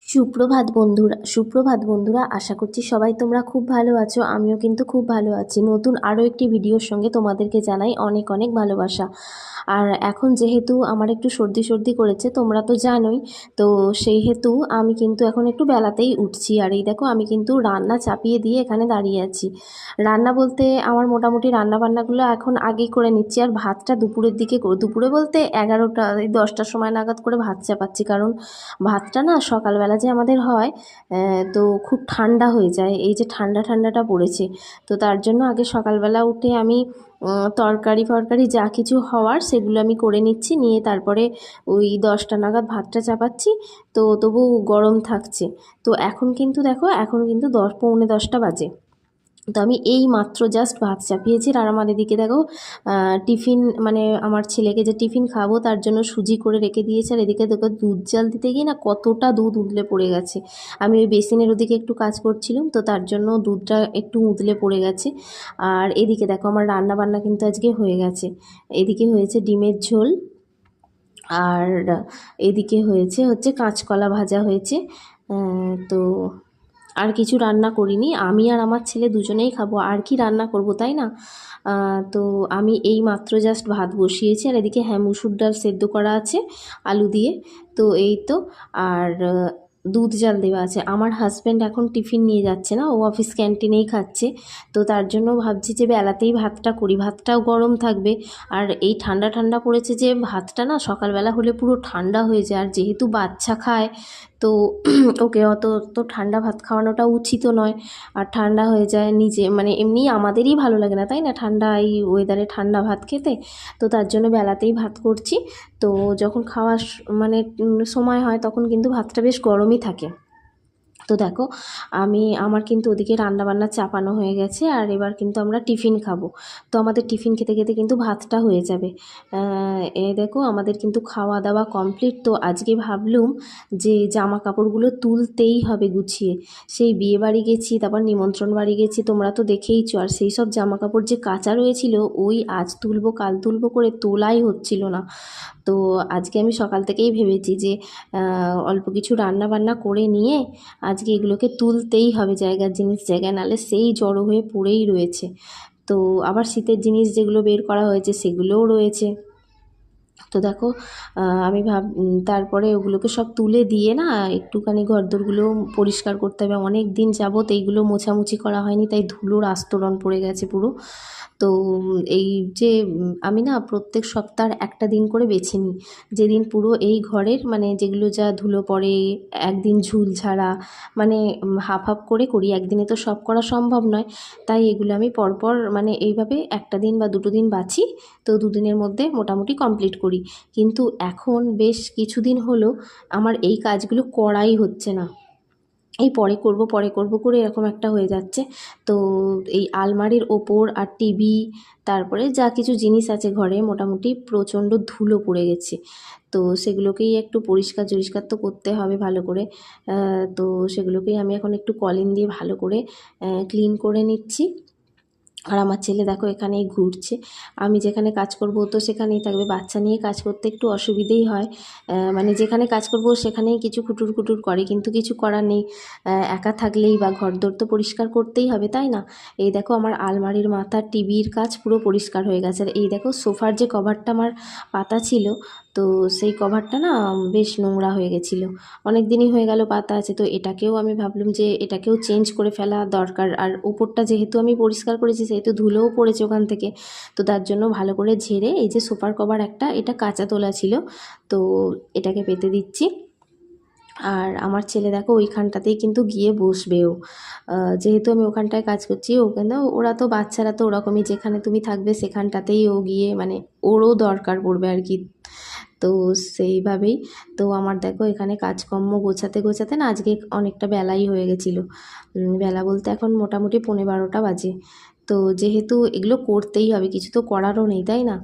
সুপ্রভাত বন্ধুরা, আশা করছি সবাই তোমরা খুব ভালো আছো। আমিও কিন্তু খুব ভালো আছি। নতুন আরও একটি ভিডিওর সঙ্গে তোমাদেরকে জানাই অনেক অনেক ভালোবাসা। আর এখন যেহেতু আমার একটু সর্দি সর্দি করেছে, তোমরা তো জানোই, তো সেই হেতু আমি কিন্তু এখন একটু বেলাতেই উঠছি। আর এই দেখো, আমি কিন্তু রান্না চাপিয়ে দিয়ে এখানে দাঁড়িয়ে আছি। রান্না বলতে আমার মোটামুটি রান্না বান্নাগুলো এখন আগেই করে নিচ্ছি, আর ভাতটা দুপুরের দিকে দুপুরে বলতে 11টা 10টার সময় নাগাদ করে ভাত চাপাচ্ছি। কারণ ভাতটা না সকালবেলা যে আমাদের হয়, তো খুব ঠান্ডা হয়ে যায়। এই যে ঠান্ডাটা পড়েছে, তো তার জন্য আগে সকালবেলা উঠে আমি তরকারি ফরকারি যা কিছু হওয়ার সেগুলো আমি করে নিচ্ছি, নিয়ে তারপরে ওই 10টা নাগাদ ভাতটা চাপাচ্ছি। তো তবু গরম থাকছে। তো এখন কিন্তু দেখো, এখন কিন্তু 10 পৌনে 10টা বাজে। তো আমি এই মাত্র জাস্ট ভাত চাপিয়েছি। আর আমার এদিকে দেখো, টিফিন মানে আমার ছেলেকে যে টিফিন খাবো তার জন্য সুজি করে রেখে দিয়েছে। আর এদিকে দেখো, দুধ জাল দিতে গিয়ে না কতটা দুধ উতলে পড়ে গেছে। আমি ওই বেসিনের ওদিকে একটু কাজ করছিলাম, তো তার জন্য দুধটা একটু উতলে পড়ে গেছে। আর এদিকে দেখো, আমার রান্না বান্না কিন্তু আজকে হয়ে গেছে। এদিকে হয়েছে ডিমের ঝোল, আর এদিকে হচ্ছে কাঁচকলা ভাজা হয়েছে। তো আর কিছু রান্না করিনি। আমি আর আমার ছেলে দুজনেই খাবো, আর কি রান্না করব, তাই না? তো আমি এই মাত্র জাস্ট ভাত বসিয়েছি। আর এদিকে হ্যাঁ, মুসুর ডাল সেদ্ধ করা আছে আলু দিয়ে। তো এই তো। আর দুধ জাল দেওয়া আছে। আমার হাজব্যান্ড এখন টিফিন নিয়ে যাচ্ছে না, ও অফিস ক্যান্টিনেই খাচ্ছে। তো তার জন্য ভাবছি যে বেলাতেই ভাতটা করি, ভাতটাও গরম থাকবে। আর এই ঠান্ডা পড়েছে যে ভাতটা না সকালবেলা হলে পুরো ঠান্ডা হয়ে যায়। আর যেহেতু বাচ্চা খায়, তো ওকে অত তো ঠান্ডা ভাত খাওয়ানোটা উচিতও নয়। আর ঠান্ডা হয়ে যায়, নিজে মানে এমনি আমাদেরই ভালো লাগে না, তাই না, ঠান্ডা এই ওয়েদারে ঠান্ডা ভাত খেতে। তো তার জন্য বেলাতেই ভাত করছি। তো যখন খাওয়ার মানে সময় হয়, তখন কিন্তু ভাতটা বেশ গরমই থাকে। তো দেখো, আমার কিন্তু ওদিকে রান্নাবান্না চাপানো হয়ে গেছে। আর এবার কিন্তু আমরা টিফিন খাবো। তো আমাদের টিফিন খেতে খেতে কিন্তু ভাতটা হয়ে যাবে। দেখো, আমাদের কিন্তু খাওয়া দাওয়া কমপ্লিট। তো আজকে ভাবলুম যে জামা কাপড়গুলো তুলতেই হবে গুছিয়ে। সেই বিয়ে বাড়ি গেছি, তারপর নিমন্ত্রণ বাড়ি গেছি, তোমরা তো দেখেইছো। আর সেই সব জামা কাপড় যে কাচা রয়েছিল, ওই আজ তুলবো কাল তুলবো করে তোলাই হচ্ছিল না। তো আজকে আমি সকাল থেকেই ভেবেছি যে অল্প কিছু রান্না বান্না করে নিয়ে আজকে এগুলোকে তুলতেই হবে জায়গার জিনিস জায়গায়, নাহলে সেই জড়ো হয়ে পড়েই রয়েছে। তো আবার শীতের জিনিস যেগুলো বের করা হয়েছে সেগুলোও রয়েছে। তো দেখো, আমি তারপরে ওগুলোকে সব তুলে দিয়ে না একটুখানি ঘরদোরগুলো পরিষ্কার করতে হবে। অনেক দিন যাবত এইগুলো মোছামুছি করা হয়নি, তাই ধুলোর আস্তরণ পড়ে গেছে পুরো। তো এই যে আমি না প্রত্যেক সপ্তাহে একটা দিন করে বেছে নিই, যেদিন পুরো এই ঘরের মানে যেগুলো যা ধুলো পড়ে, একদিন ঝুল ঝাড়া, মানে হাফ হাফ করে করি, একদিনে তো সব করা সম্ভব নয়। তাই এগুলো আমি পরপর মানে এইভাবে একটা দিন বা দুটো দিন বাছি। তো দুদিনের মধ্যে মোটামুটি কমপ্লিট করি। কিন্তু এখন বেশ কিছুদিন হলো আমার এই কাজগুলো করাই হচ্ছে না। এই পরে করব করে এরকম একটা হয়ে যাচ্ছে। তো এই আলমারির ওপর আর টিভি, তারপরে যা কিছু জিনিস আছে ঘরে, মোটামুটি প্রচণ্ড ধুলো পড়ে গেছে। তো সেগুলোকেই একটু পরিষ্কার তো করতে হবে ভালো করে। তো সেগুলোকেই আমি এখন একটু কলিন দিয়ে ভালো করে ক্লিন করে নিচ্ছি। আর আমার ছেলে দেখো এখানেই ঘুরছে। আমি যেখানে কাজ করব তো সেখানেই থাকবে। বাচ্চা নিয়ে কাজ করতে একটু অসুবিধেই হয়। মানে যেখানে কাজ করব সেখানেই কিছু খুটুর করে, কিন্তু কিছু করার নেই। একা থাকলেই বা ঘরদোর তো পরিষ্কার করতেই হবে, তাই না? এই দেখো, আমার আলমারির মাথার টিভির কাজ পুরো পরিষ্কার হয়ে গেছে। আর এই দেখো, সোফার যে কভারটা আমার পাতা ছিল, তো সেই কভারটা না বেশ নোংরা হয়ে গেছিলো। অনেক দিনই হয়ে গেল পাতা আছে। তো এটাকেও আমি ভাবলাম যে এটাকেও চেঞ্জ করে ফেলা দরকার। আর উপরটা যেহেতু আমি পরিষ্কার করেছি, সেহেতু ধুলোও পড়েছে ওখান থেকে। তো তার জন্য ভালো করে ঝেড়ে, এই যে সোফার কভার একটা, এটা কাঁচা তোলা ছিল, তো এটাকে পেতে দিচ্ছি। আর আমার ছেলে দেখো ওইখানটাতেই কিন্তু গিয়ে বসবেও, যেহেতু আমি ওখানটায় কাজ করছি। ওরা তো বাচ্চারা তো ওরকমই, যেখানে তুমি থাকবে সেখানটাতেই ও গিয়ে মানে ওরও দরকার পড়বে আর কি। তো সেইভাবেই। তো আমার দেখো এখানে কাজকর্ম গোছাতে না আজকে অনেকটা বেলাই হয়ে গেছিলো। বেলা বলতে এখন মোটামুটি 12:15 বাজে। তো যেহেতু এগুলো করতেই হবে, কিছু তো করারও নেই, তাই না?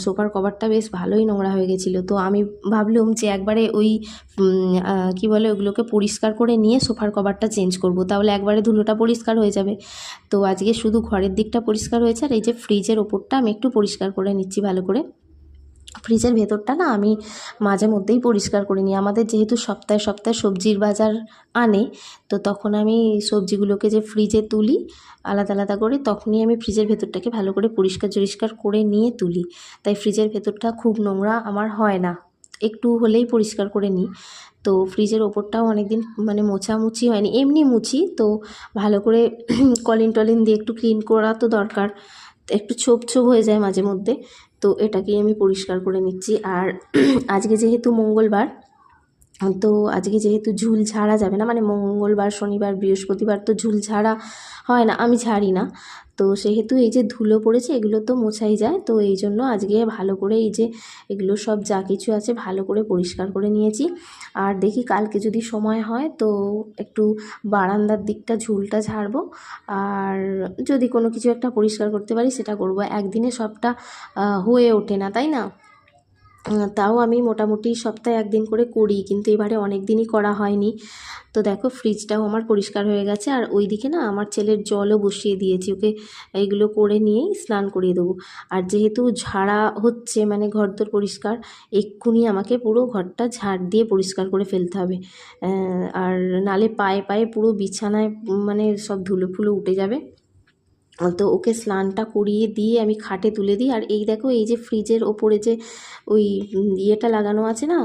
সোফার কভারটা বেশ ভালোই নোংরা হয়ে গেছিলো। তো আমি ভাবলুম যে একবারে ওই কী বলে, ওগুলোকে পরিষ্কার করে নিয়ে সোফার কভারটা চেঞ্জ করব, তাহলে একবারে ধুলোটা পরিষ্কার হয়ে যাবে। তো আজকে শুধু ঘরের দিকটা পরিষ্কার হয়েছে, আর এই যে ফ্রিজের ওপরটা আমি একটু পরিষ্কার করে নিচ্ছি ভালো করে। ফ্রিজের ভেতরটা না আমি মাঝে মধ্যেই পরিষ্কার করে নিই। আমাদের যেহেতু সপ্তাহে সপ্তাহে সবজির বাজার আনে, তো তখন আমি সবজিগুলোকে যে ফ্রিজে তুলি আলাদা আলাদা করে, তখনই আমি ফ্রিজের ভেতরটাকে ভালো করে পরিষ্কার করে নিয়ে তুলি। তাই ফ্রিজের ভেতরটা খুব নোংরা আমার হয় না, একটু হলেই পরিষ্কার করে নিই। তো ফ্রিজের ওপরটাও অনেক দিন মানে মোছামুছি হয়নি, এমনি মুছি তো ভালো করে কলিন টলিন দিয়ে একটু ক্লিন করা তো দরকার, একটু ছোপ ছোপ হয়ে যায় মাঝে মধ্যে, তো এটাকেই আমি পরিষ্কার করে নিচ্ছি। আর আজকে যেহেতু মঙ্গলবার, তো আজকে যেহেতু ঝুল ঝাড়া যাবে না, মানে মঙ্গলবার শনিবার বৃহস্পতিবার তো ঝুল ঝাড়া হয় না, আমি ঝাড়ি না, তো সেহেতু এই যে ধুলো পড়েছে এগুলো তো মোছাই যায়, তো এই জন্য আজকে ভালো করে এই যে এগুলো সব যা কিছু আছে ভালো করে পরিষ্কার করে নিয়েছি। আর দেখি কালকে যদি সময় হয় তো একটু বারান্দার দিকটা ঝুলটা ঝাড়বো, আর যদি কোনো কিছু একটা পরিষ্কার করতে পারি সেটা করব। একদিনে সবটা হয়ে ওঠে না, তাই না? তাও আমি মোটামুটি সপ্তাহে একদিন করে করি, কিন্তু এবারে অনেক দিনই করা হয়নি। তো দেখো ফ্রিজটাও আমার পরিষ্কার হয়ে গেছে, আর ওইদিকে না আমার ছেলের জলও বসিয়ে দিয়েছি, ওকে এইগুলো করে নিয়েই স্নান করিয়ে দেবো। আর যেহেতু ঝাড়া হচ্ছে মানে ঘরদোর পরিষ্কার, এক্ষুনি আমাকে পুরো ঘরটা ঝাড় দিয়ে পরিষ্কার করে ফেলতে হবে, আর নালে পায়ে পায়ে পুরো বিছানায় মানে সব ধুলো ফুলো উঠে যাবে। তো ওকে স্নানটা করিয়ে দিয়ে আমি খাটে তুলে দিই। আর এই দেখো এই যে ফ্রিজের ওপরে যে ওই ইয়েটা লাগানো আছে না,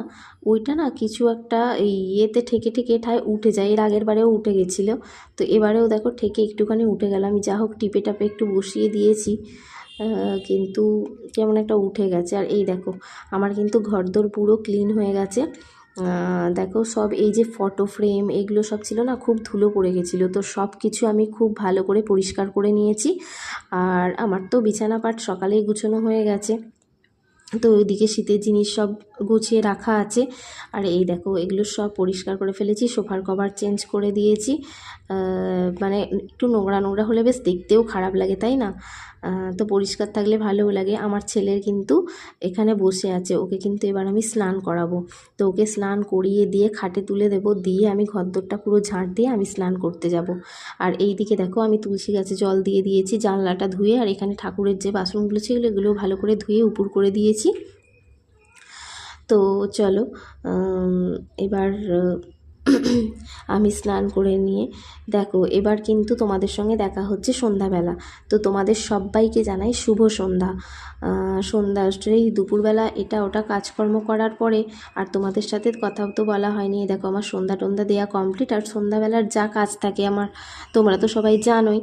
ওইটা না কিছু একটা এই ইয়েতে ঠেকে ঠেকে ঠায় উঠে যায়, এর আগের বারেও উঠে গেছিলো, তো এবারেও দেখো ঠেকে একটুখানি উঠে গেল। আমি যা হোক টিপে টাপে একটু বসিয়ে দিয়েছি, কিন্তু কেমন একটা উঠে গেছে। আর এই দেখো আমার কিন্তু ঘরদোর পুরো ক্লিন হয়ে গেছে। দেখো সব এই যে ফটো ফ্রেম এগুলো সব ছিল না, খুব ধুলো পড়ে গেছিলো, তো সব কিছু আমি খুব ভালো করে পরিষ্কার করে নিয়েছি। আর আমার তো বিছানা পাট সকালেই গুছানো হয়ে গেছে, তো ওইদিকে শীতের জিনিস সব গুছিয়ে রাখা আছে। আর এই দেখো এগুলো সব পরিষ্কার করে ফেলেছি, সোফার কভার চেঞ্জ করে দিয়েছি। মানে একটু নোংরা নোংরা হলে বেশ দেখতেও খারাপ লাগে, তাই না? তো পরিষ্কার থাকলে ভালোও লাগে। আমার ছেলের কিন্তু এখানে বসে আছে, ওকে কিন্তু এবার আমি স্নান করাবো, তো ওকে স্নান করিয়ে দিয়ে খাটে তুলে দেবো, দিয়ে আমি ঘরদোরটা পুরো ঝাড় দিয়ে আমি স্নান করতে যাব। আর এই দিকে দেখো আমি তুলসী গাছে জল দিয়ে দিয়েছি, জানলাটা ধুয়ে, আর এখানে ঠাকুরের যে বাসনগুলো ছিল এগুলো ভালো করে ধুয়ে উপর করে দিয়েছি। তো চলো এবার আমি স্নান করে নিয়ে দেখো এবার কিন্তু তোমাদের সঙ্গে দেখা হচ্ছে সন্ধ্যাবেলা। তো তোমাদের সবাইকে জানাই শুভ সন্ধ্যা। সন্ধ্যা সেই দুপুরবেলা এটা ওটা কাজকর্ম করার পরে আর তোমাদের সাথে কথা তো বলা হয়নি। দেখো আমার সন্ধ্যা টন্ধ্যা দেওয়া কমপ্লিট, আর সন্ধ্যাবেলার যা কাজ থাকে আমার তোমরা তো সবাই জানোই।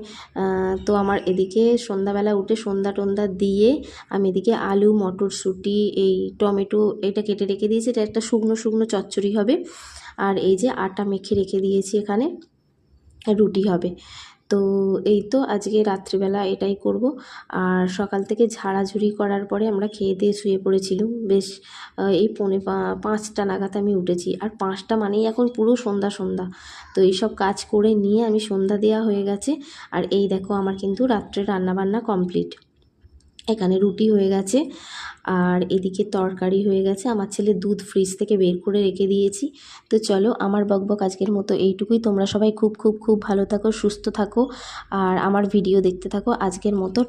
তো আমার এদিকে সন্ধ্যাবেলা উঠে সন্ধ্যা টন্ধ্যা দিয়ে আমি এদিকে আলু মটরশুঁটি এই টমেটো এটা কেটে রেখে দিয়েছি, এটা একটা শুকনো শুকনো চচ্চড়ি হবে। আর এই যে আটা মেখে রেখে দিয়েছি, এখানে রুটি হবে। তো এই তো আজকে রাত্রিবেলা এটাই করব। আর সকাল থেকে ঝাড়াঝুড়ি করার পরে আমরা খেয়ে দিয়ে শুয়ে পড়েছিলাম বেশ এই 4:45 নাগাদ আমি উঠেছি, আর 5টা মানেই এখন পুরো সন্ধ্যা সন্ধ্যা। তো এইসব কাজ করে নিয়ে আমি সন্ধ্যা দেওয়া হয়ে গেছে। আর এই দেখো আমার কিন্তু রাত্রে রান্নাবান্না কমপ্লিট, এখানে রুটি হয়ে গেছে আর এদিকে তরকারি হয়ে গেছে। আমার ছেলে দুধ ফ্রিজ থেকে বের করে রেখে দিয়েছি। তো চলো আমার বকবক আজকের মতো এইটুকুই। তোমরা সবাই খুব খুব খুব ভালো থাকো, সুস্থ থাকো, আর আমার ভিডিও দেখতে থাকো। আজকের মতো